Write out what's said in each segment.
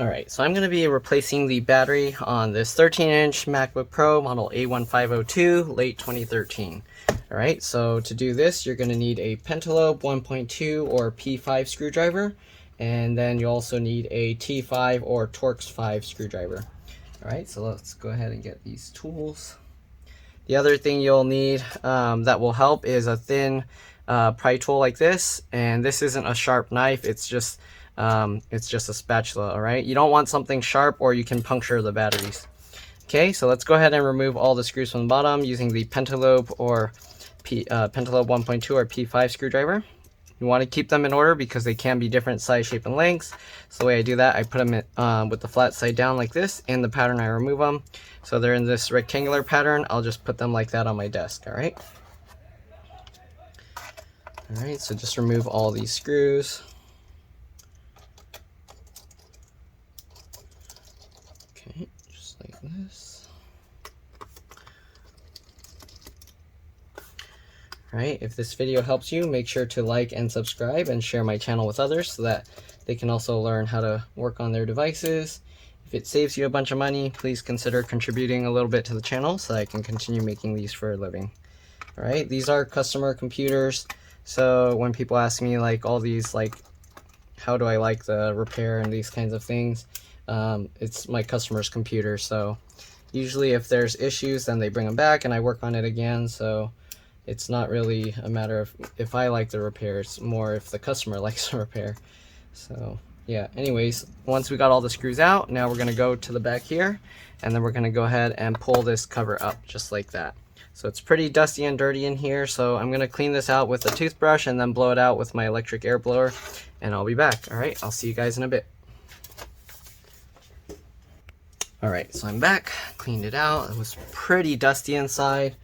Alright, so I'm going to be replacing the battery on this 13-inch MacBook Pro model A1502, late 2013. Alright, so to do this, you're going to need a Pentalobe 1.2 or P5 screwdriver, and then you also need a T5 or Torx 5 screwdriver. Alright, so let's go ahead and get these tools. The other thing you'll need that will help is a thin pry tool like this, and this isn't a sharp knife, it's just a spatula. All right, you don't want something sharp or you can puncture the batteries. Okay, so let's go ahead and remove all the screws from the bottom using the Pentalobe or Pentalobe 1.2 or P5 screwdriver. You want to keep them in order because they can be different size, shape, and lengths. So the way I do that, I put them in, with the flat side down like this. In the pattern, I remove them. So they're in this rectangular pattern. I'll just put them like that on my desk. All right. All right. So just remove all these screws. Okay, just like this. Alright, if this video helps you, make sure to like and subscribe and share my channel with others so that they can also learn how to work on their devices. If it saves you a bunch of money, please consider contributing a little bit to the channel so I can continue making these for a living. Alright, these are customer computers, so when people ask me like all these like how do I like the repair and these kinds of things, it's my customer's computer, so usually if there's issues then they bring them back and I work on it again. So it's not really a matter of if I like the repair, it's more if the customer likes the repair. So yeah, anyways, once we got all the screws out, now we're going to go to the back here and then we're going to go ahead and pull this cover up just like that. So it's pretty dusty and dirty in here, so I'm going to clean this out with a toothbrush and then blow it out with my electric air blower, and I'll be back. Alright, I'll see you guys in a bit. Alright, so I'm back, cleaned it out. It was pretty dusty inside.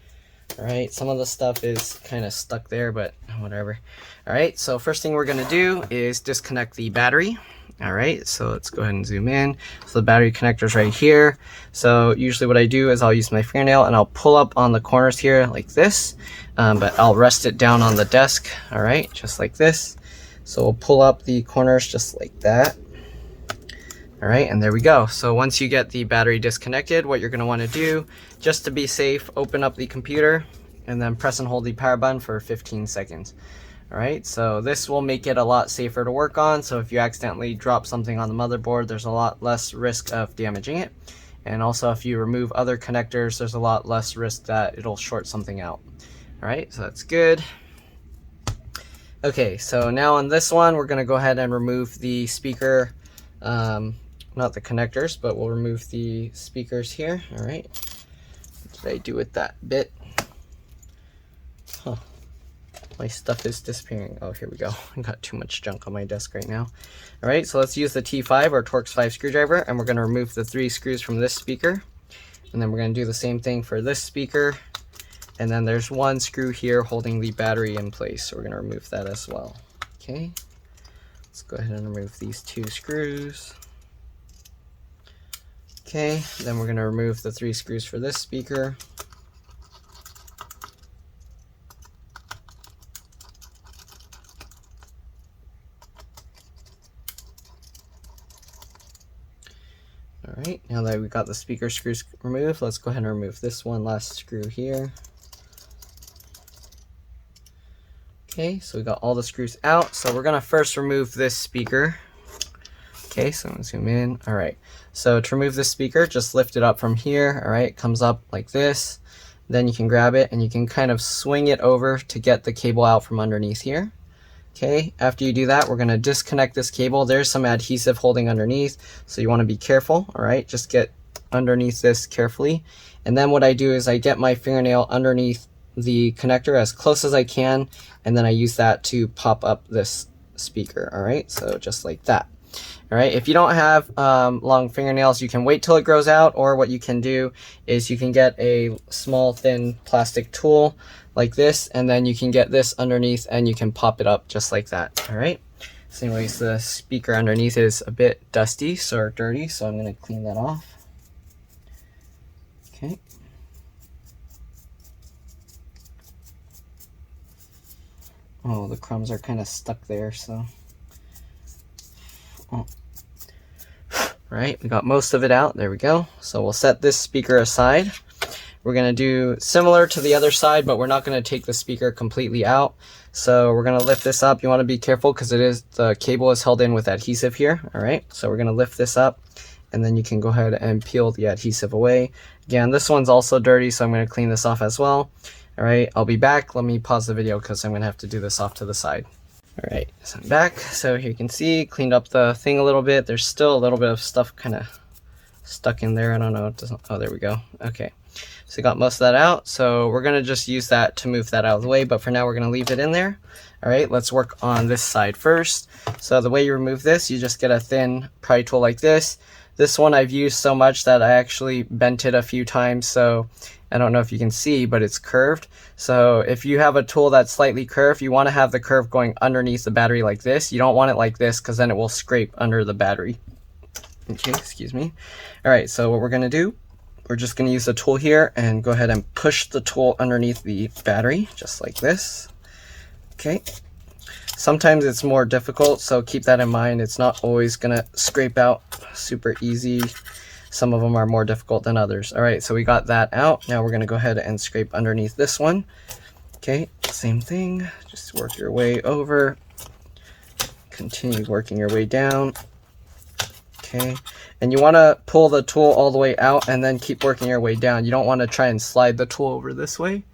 Alright, some of the stuff is kind of stuck there, but whatever. Alright, so first thing we're going to do is disconnect the battery. Alright, so let's go ahead and zoom in. So the battery connector's right here. So usually what I do is I'll use my fingernail and I'll pull up on the corners here like this. But I'll rest it down on the desk. Alright, just like this. So we'll pull up the corners just like that. Alright, and there we go. So once you get the battery disconnected, what you're going to want to do, just to be safe, open up the computer and then press and hold the power button for 15 seconds. Alright, so this will make it a lot safer to work on, so if you accidentally drop something on the motherboard, there's a lot less risk of damaging it. And also if you remove other connectors, there's a lot less risk that it'll short something out. Alright, so that's good. Okay, so now on this one, we're going to go ahead and remove the speaker, not the connectors, but we'll remove the speakers here. Alright, what did I do with that bit? Huh. My stuff is disappearing. Oh, here we go. I got too much junk on my desk right now. Alright, so let's use the T5 or Torx 5 screwdriver, and we're going to remove the 3 screws from this speaker. And then we're going to do the same thing for this speaker. And then there's 1 screw here holding the battery in place, so we're going to remove that as well. Okay, let's go ahead and remove these 2 screws. Okay, then we're going to remove the 3 screws for this speaker. Alright, now that we've got the speaker screws removed, let's go ahead and remove this one last screw here. Okay, so we got all the screws out. So we're going to first remove this speaker. Okay, so I'm going to zoom in. Alright, so to remove this speaker, just lift it up from here. Alright, it comes up like this. Then you can grab it and you can kind of swing it over to get the cable out from underneath here. Okay, after you do that, we're going to disconnect this cable. There's some adhesive holding underneath, so you want to be careful. Alright, just get underneath this carefully. And then what I do is I get my fingernail underneath the connector as close as I can, and then I use that to pop up this speaker. Alright, so just like that. Alright, if you don't have long fingernails, you can wait till it grows out, or what you can do is you can get a small thin plastic tool like this, and then you can get this underneath and you can pop it up just like that. Alright, so anyways, the speaker underneath is a bit dusty or dirty, so I'm going to clean that off. Okay. Oh, the crumbs are kind of stuck there, so... Oh. All right, we got most of it out. There we go. So we'll set this speaker aside. We're going to do similar to the other side, but we're not going to take the speaker completely out. So we're going to lift this up. You want to be careful because the cable is held in with adhesive here. All right, so we're going to lift this up, and then you can go ahead and peel the adhesive away. Again, this one's also dirty, so I'm going to clean this off as well. All right, I'll be back. Let me pause the video because I'm going to have to do this off to the side. All right, so I'm back. So here you can see, cleaned up the thing a little bit. There's still a little bit of stuff kind of stuck in there. I don't know. It doesn't. Oh, there we go. Okay. So we got most of that out. So we're going to just use that to move that out of the way. But for now, we're going to leave it in there. All right, let's work on this side first. So the way you remove this, you just get a thin pry tool like this. This one I've used so much that I actually bent it a few times. So I don't know if you can see, but it's curved. So if you have a tool that's slightly curved, you want to have the curve going underneath the battery like this. You don't want it like this because then it will scrape under the battery. Okay, excuse me. All right, so what we're going to do, we're just going to use the tool here and go ahead and push the tool underneath the battery, just like this. Okay. Sometimes it's more difficult, so keep that in mind. It's not always going to scrape out super easy. Some of them are more difficult than others. All right, so we got that out. Now we're going to go ahead and scrape underneath this one. Okay, same thing. Just work your way over. Continue working your way down. Okay, and you want to pull the tool all the way out and then keep working your way down. You don't want to try and slide the tool over this way,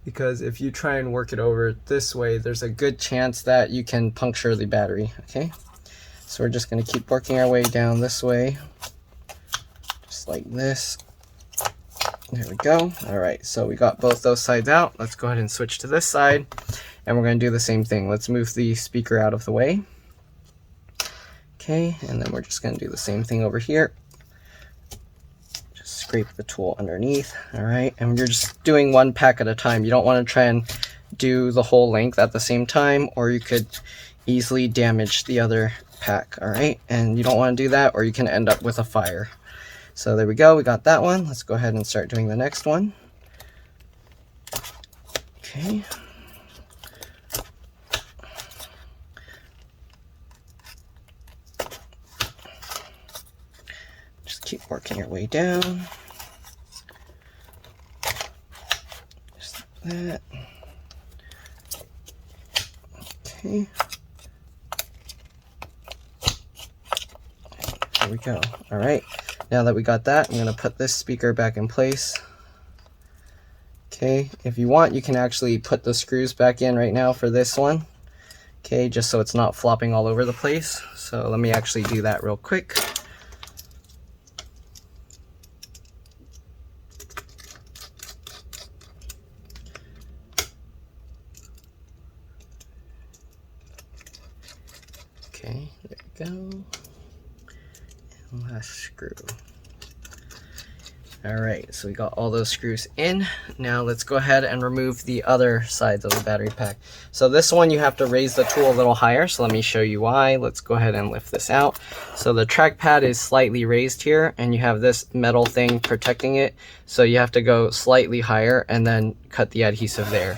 because if you try and work it over this way, there's a good chance that you can puncture the battery. Okay, so we're just going to keep working our way down this way, just like this. There we go. All right, so we got both those sides out. Let's go ahead and switch to this side, and we're going to do the same thing. Let's move the speaker out of the way. Okay, and then we're just going to do the same thing over here. Just scrape the tool underneath. All right, and you're just doing one pack at a time. You don't want to try and do the whole length at the same time, or you could easily damage the other pack. All right, and you don't want to do that, or you can end up with a fire. So there we go, we got that one. Let's go ahead and start doing the next one. Okay. Keep working your way down. Just like that. Okay. There we go. All right. Now that we got that, I'm going to put this speaker back in place. Okay. If you want, you can actually put the screws back in right now for this one. Okay, just so it's not flopping all over the place. So let me actually do that real quick. Okay, there we go. And last screw. Alright, so we got all those screws in. Now let's go ahead and remove the other sides of the battery pack. So this one you have to raise the tool a little higher, so let me show you why. Let's go ahead and lift this out. So the trackpad is slightly raised here, and you have this metal thing protecting it. So you have to go slightly higher and then cut the adhesive there.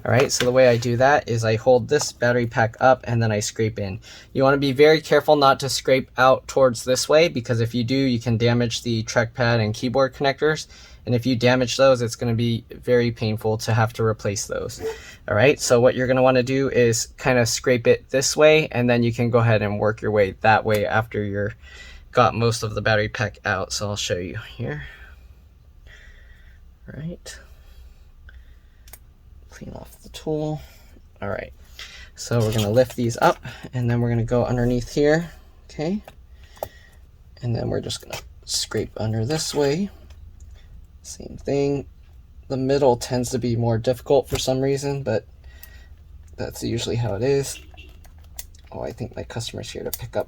All right, so the way I do that is I hold this battery pack up and then I scrape in. You want to be very careful not to scrape out towards this way, because if you do, you can damage the trackpad and keyboard connectors. And if you damage those, it's going to be very painful to have to replace those. All right, so what you're going to want to do is kind of scrape it this way, and then you can go ahead and work your way that way after you're got most of the battery pack out. So I'll show you here. All right. Clean off the tool. All right, so we're going to lift these up, and then we're going to go underneath here. Okay, and then we're just going to scrape under this way. Same thing. The middle tends to be more difficult for some reason, but that's usually how it is. Oh, I think my customer's here to pick up.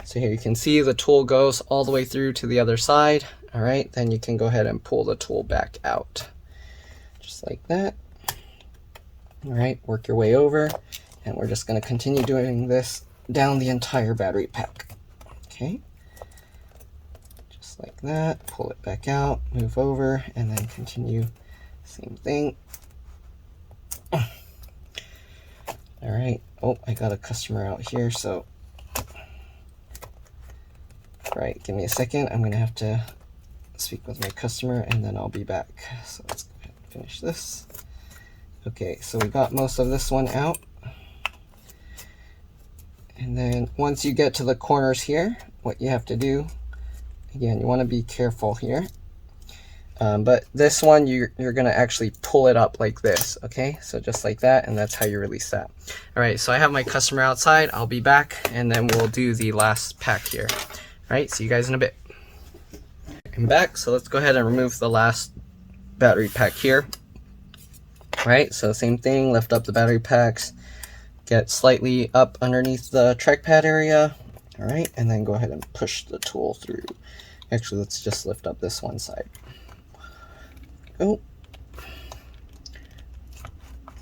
So here you can see the tool goes all the way through to the other side. All right, then you can go ahead and pull the tool back out, just like that. All right, work your way over, and we're just going to continue doing this down the entire battery pack. Okay, just like that. Pull it back out, move over, and then continue. Same thing. All right. Oh, I got a customer out here, so All right, give me a second. I'm gonna have to speak with my customer and then I'll be back. So let's go ahead and finish this. Okay, so we got most of this one out. And then once you get to the corners here, what you have to do, again, you want to be careful here. But this one, you're going to actually pull it up like this, okay? So just like that, and that's how you release that. All right, so I have my customer outside. I'll be back, and then we'll do the last pack here. All right, see you guys in a bit. I'm back, so let's go ahead and remove the last battery pack here. All right, so same thing, lift up the battery packs, get slightly up underneath the trackpad area. All right, and then go ahead and push the tool through. Actually, let's just lift up this one side. Oh.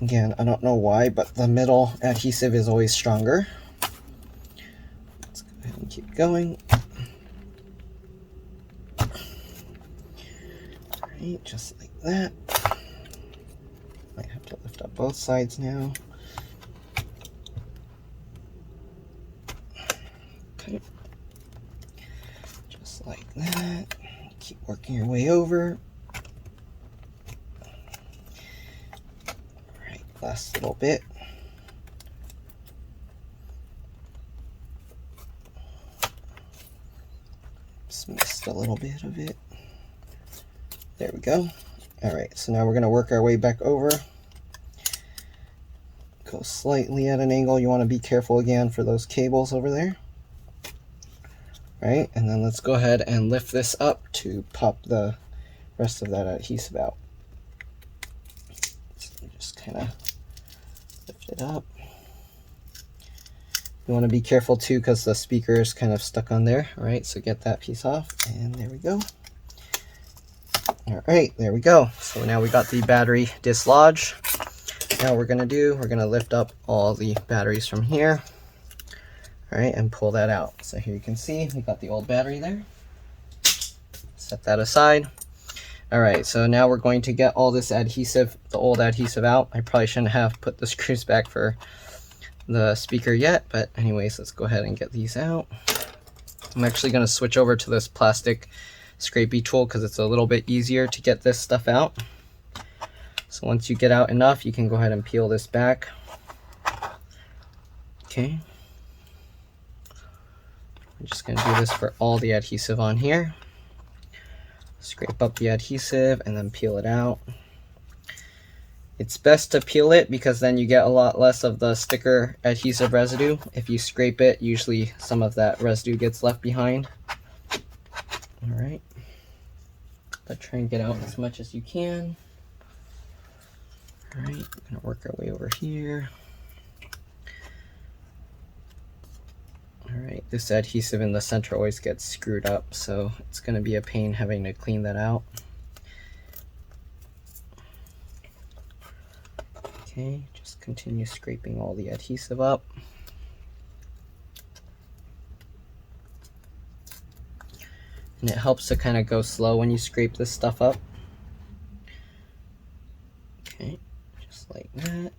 Again, I don't know why, but the middle adhesive is always stronger. Let's go ahead and keep going. All right, just like that. Might have to lift up both sides now. Okay. Just like that. Keep working your way over. Alright, last little bit. Just missed a little bit of it. There we go. Alright, so now we're going to work our way back over. Go slightly at an angle. You want to be careful again for those cables over there. Right, and then let's go ahead and lift this up to pop the rest of that adhesive out. So just kind of lift it up. You want to be careful too because the speaker is kind of stuck on there. All right, so get that piece off, and there we go. All right, there we go. So now we got the battery dislodged. Now what we're going to do, we're going to lift up all the batteries from here. All right, and pull that out. So here you can see we got the old battery there. Set that aside. All right, so now we're going to get all this adhesive, the old adhesive out. I probably shouldn't have put the screws back for the speaker yet, but anyways, let's go ahead and get these out. I'm actually going to switch over to this plastic scrapey tool because it's a little bit easier to get this stuff out. So once you get out enough, you can go ahead and peel this back. Okay. I'm just going to do this for all the adhesive on here. Scrape up the adhesive and then peel it out. It's best to peel it because then you get a lot less of the sticker adhesive residue. If you scrape it, usually some of that residue gets left behind. All right. But try and get out as much as you can. All right, we're going to work our way over here. Alright, this adhesive in the center always gets screwed up, so it's going to be a pain having to clean that out. Okay, just continue scraping all the adhesive up. And it helps to kind of go slow when you scrape this stuff up. Okay, just like that.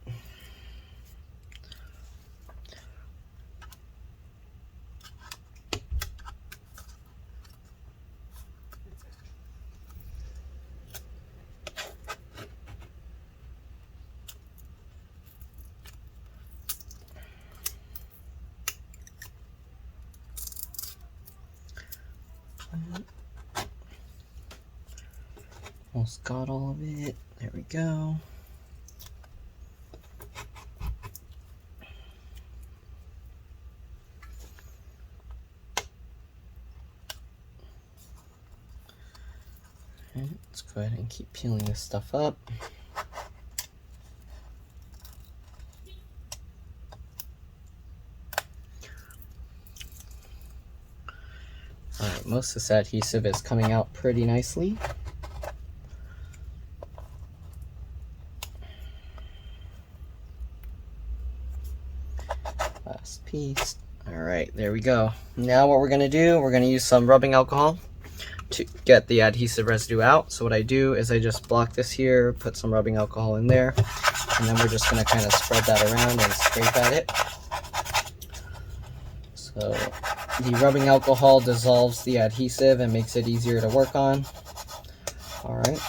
Almost got all of it. There we go. Okay, let's go ahead and keep peeling this stuff up. Alright, most of this adhesive is coming out pretty nicely. Last piece. Alright, there we go. Now what we're going to do, we're going to use some rubbing alcohol to get the adhesive residue out. So what I do is I just block this here, put some rubbing alcohol in there, and then we're just going to kind of spread that around and scrape at it. So the rubbing alcohol dissolves the adhesive and makes it easier to work on. All right.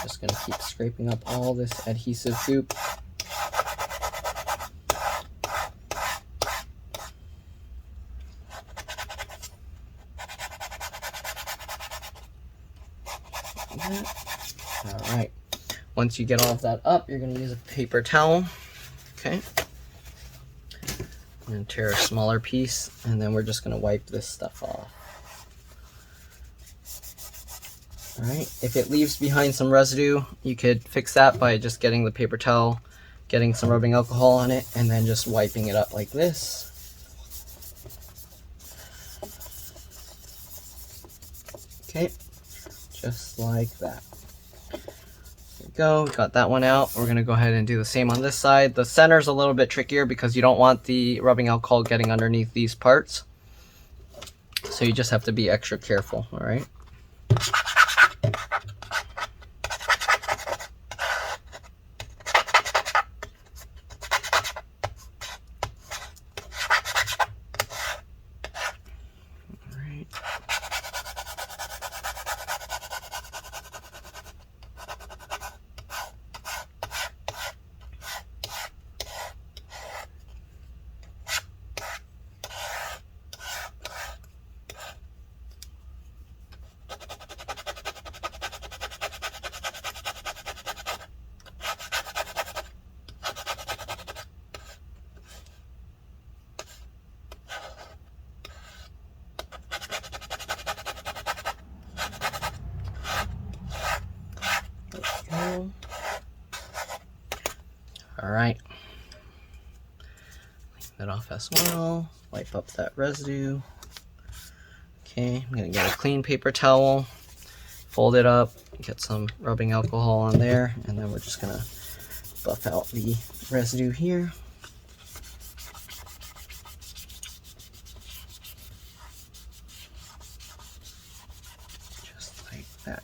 Just going to keep scraping up all this adhesive goop. All right. Once you get all of that up, you're going to use a paper towel. Okay. I'm going to tear a smaller piece, and then we're just going to wipe this stuff off. All right. If it leaves behind some residue, you could fix that by just getting the paper towel, getting some rubbing alcohol on it, and then just wiping it up like this. Okay. Just like that. There we go, got that one out. We're gonna go ahead and do the same on this side. The center's a little bit trickier because you don't want the rubbing alcohol getting underneath these parts. So you just have to be extra careful, all right? All right, clean that off as well, wipe up that residue. Okay, I'm gonna get a clean paper towel, fold it up, get some rubbing alcohol on there, and then we're just gonna buff out the residue here. Just like that.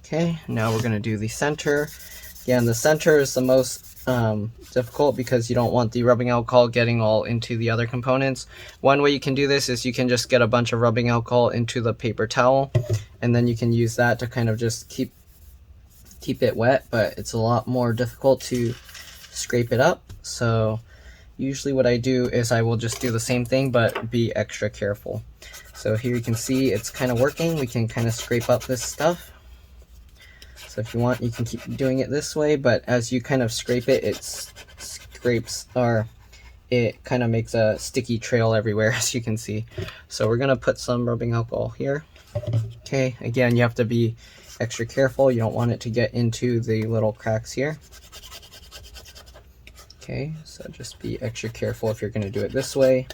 Okay, now we're going to do the center. Again, the center is the most difficult because you don't want the rubbing alcohol getting all into the other components. One way you can do this is you can just get a bunch of rubbing alcohol into the paper towel, and then you can use that to kind of just keep it wet, but it's a lot more difficult to scrape it up. So usually what I do is I will just do the same thing, but be extra careful. So here you can see it's kind of working. We can kind of scrape up this stuff. So if you want, you can keep doing it this way, but as you kind of scrape it, it scrapes, or it kind of makes a sticky trail everywhere, as you can see. So we're gonna put some rubbing alcohol here. Okay, again, you have to be extra careful. You don't want it to get into the little cracks here. Okay, so just be extra careful if you're gonna do it this way.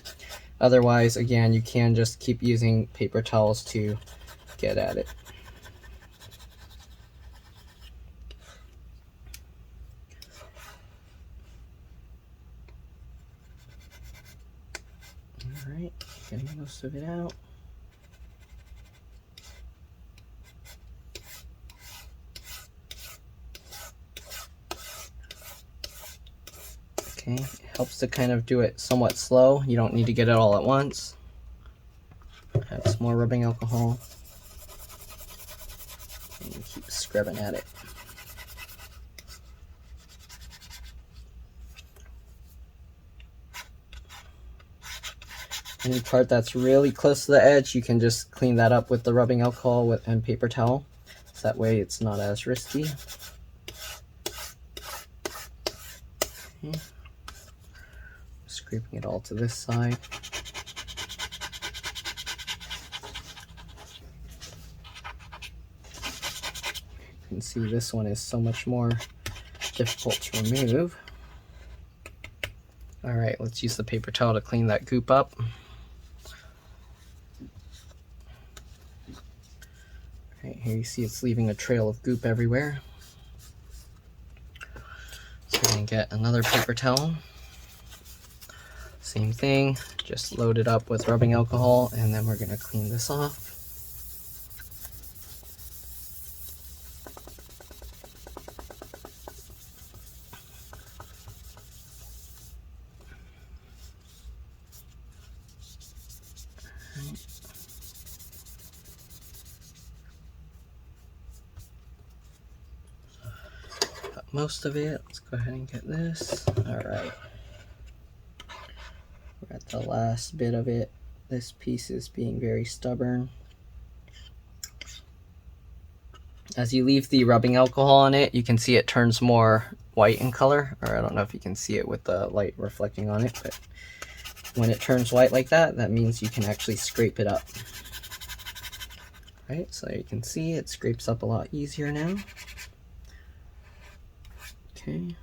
Otherwise, again, you can just keep using paper towels to get at it. Alright, getting most of it out. Okay, it helps to kind of do it somewhat slow. You don't need to get it all at once. Add some more rubbing alcohol. And keep scrubbing at it. Any part that's really close to the edge, you can just clean that up with the rubbing alcohol and paper towel. So that way it's not as risky. Okay. Scraping it all to this side. You can see this one is so much more difficult to remove. All right, let's use the paper towel to clean that goop up. Right here you see it's leaving a trail of goop everywhere. So we're going to get another paper towel. Same thing, just load it up with rubbing alcohol, and then we're going to clean this off. most of it. Let's go ahead and get this. All right. We're at the last bit of it. This piece is being very stubborn. As you leave the rubbing alcohol on it, you can see it turns more white in color, or I don't know if you can see it with the light reflecting on it, but when it turns white like that, that means you can actually scrape it up. Right, so you can see it scrapes up a lot easier now. Okay.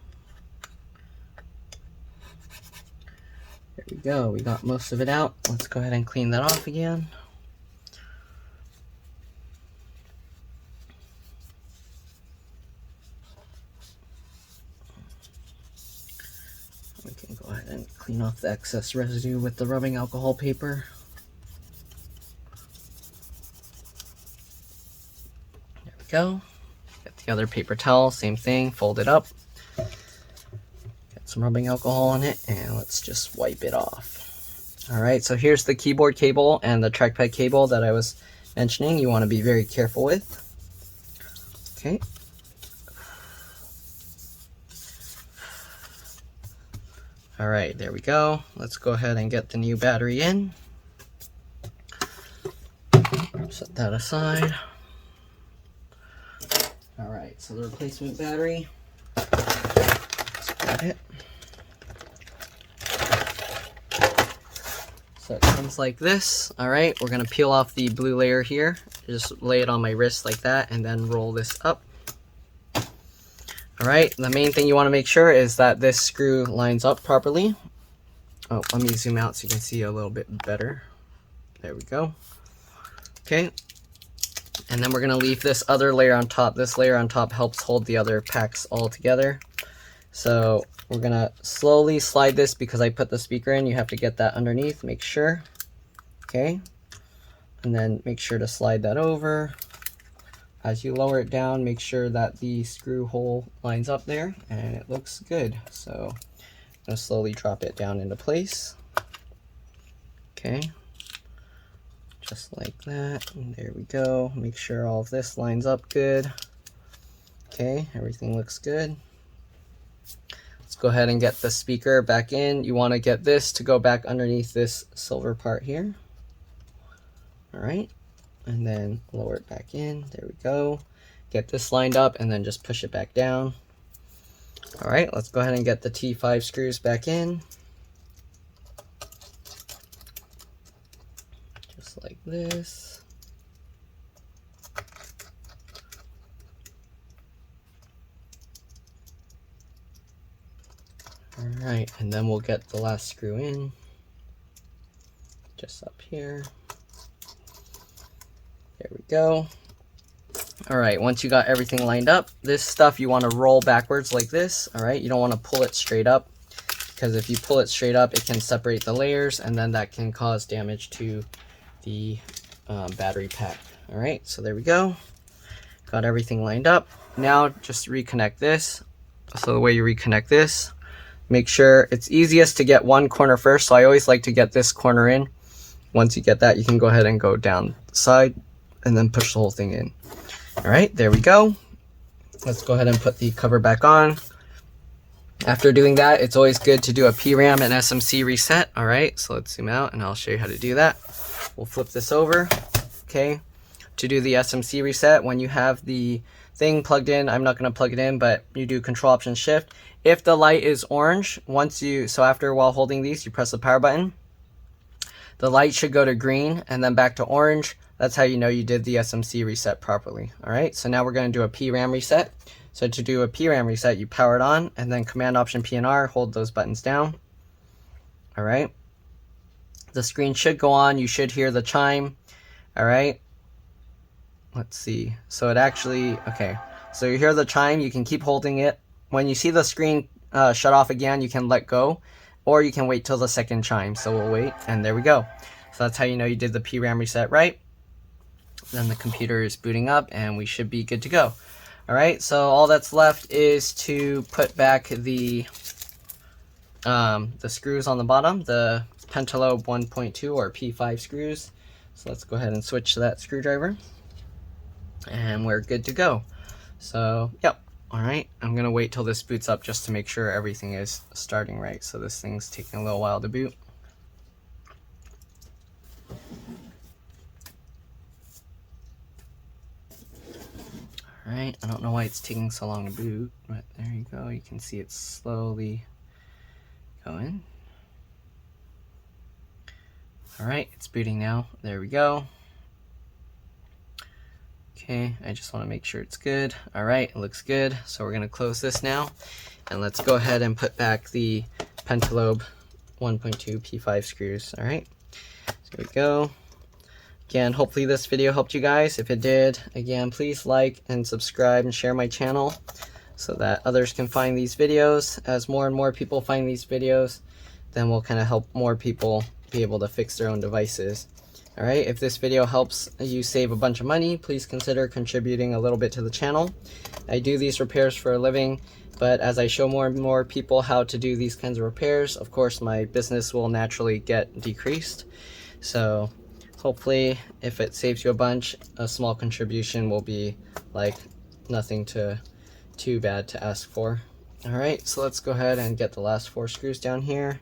There we go, we got most of it out. Let's go ahead and clean that off again. We can go ahead and clean off the excess residue with the rubbing alcohol paper. There we go. Get the other paper towel, same thing, fold it up. Get some rubbing alcohol on it, and let's just wipe it off. All right, so here's the keyboard cable and the trackpad cable that I was mentioning you want to be very careful with. Okay. All right, there we go. Let's go ahead and get the new battery in. Set that aside. All right, so the replacement battery. Let's grab it. So it comes like this. All right, we're gonna peel off the blue layer here. Just lay it on my wrist like that and then roll this up. All right, the main thing you want to make sure is that this screw lines up properly. Oh, let me zoom out so you can see a little bit better. There we go. Okay, and then we're going to leave this other layer on top. This layer on top helps hold the other packs all together. So we're going to slowly slide this because I put the speaker in. You have to get that underneath, make sure. Okay, and then make sure to slide that over. As you lower it down, make sure that the screw hole lines up there and it looks good. So I'm going to slowly drop it down into place. Okay, just like that. And there we go. Make sure all of this lines up good. Okay, everything looks good. Let's go ahead and get the speaker back in. You want to get this to go back underneath this silver part here. All right. And then lower it back in. There we go. Get this lined up and then just push it back down. All right, let's go ahead and get the T5 screws back in. Just like this. All right, and then we'll get the last screw in. Just up here. There we go. All right, once you got everything lined up, this stuff you want to roll backwards like this. All right, you don't want to pull it straight up because if you pull it straight up, it can separate the layers and then that can cause damage to the battery pack. All right, so there we go. Got everything lined up. Now just reconnect this. So the way you reconnect this, make sure it's easiest to get one corner first. So I always like to get this corner in. Once you get that, you can go ahead and go down the side and then push the whole thing in. All right, there we go. Let's go ahead and put the cover back on. After doing that, it's always good to do a Pram and SMC reset. All right, so let's zoom out and I'll show you how to do that. We'll flip this over. Okay, to do the SMC reset, when you have the thing plugged in, I'm not going to plug it in, but you do Control Option Shift. If the light is orange, after while holding these, you press the power button. The light should go to green and then back to orange. That's how you know you did the SMC reset properly. All right, so now we're going to do a Pram reset. So to do a Pram reset, you power it on and then Command Option P and R, hold those buttons down. All right, the screen should go on. You should hear the chime. All right, let's see. So it actually, okay, so you hear the chime. You can keep holding it. When you see the screen shut off again, you can let go, or you can wait till the second chime. So we'll wait, and there we go. So that's how you know you did the Pram reset right. Then the computer is booting up and we should be good to go. All right, so all that's left is to put back the screws on the bottom, the Pentalobe 1.2 or P5 screws. So let's go ahead and switch to that screwdriver and we're good to go. So, yep, Alright, I'm gonna wait till this boots up just to make sure everything is starting right. So this thing's taking a little while to boot. Alright, I don't know why it's taking so long to boot, but there you go. You can see it's slowly going. Alright, it's booting now. There we go. Okay, I just want to make sure it's good. Alright, it looks good. So we're going to close this now. And let's go ahead and put back the Pentalobe 1.2 P5 screws. Alright, so here we go. Again, hopefully this video helped you guys. If it did, again, please like and subscribe and share my channel so that others can find these videos. As more and more people find these videos, then we'll kind of help more people be able to fix their own devices. Alright, if this video helps you save a bunch of money, please consider contributing a little bit to the channel. I do these repairs for a living, but as I show more and more people how to do these kinds of repairs, of course my business will naturally get decreased. So hopefully if it saves you a bunch, a small contribution will be like nothing too bad to ask for. Alright, so let's go ahead and get the last 4 screws down here.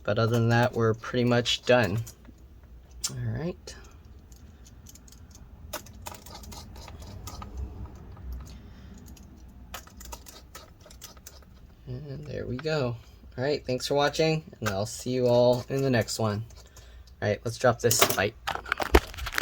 But other than that, we're pretty much done. Alright. And there we go. Alright, thanks for watching, and I'll see you all in the next one. Alright, let's drop this. Bye.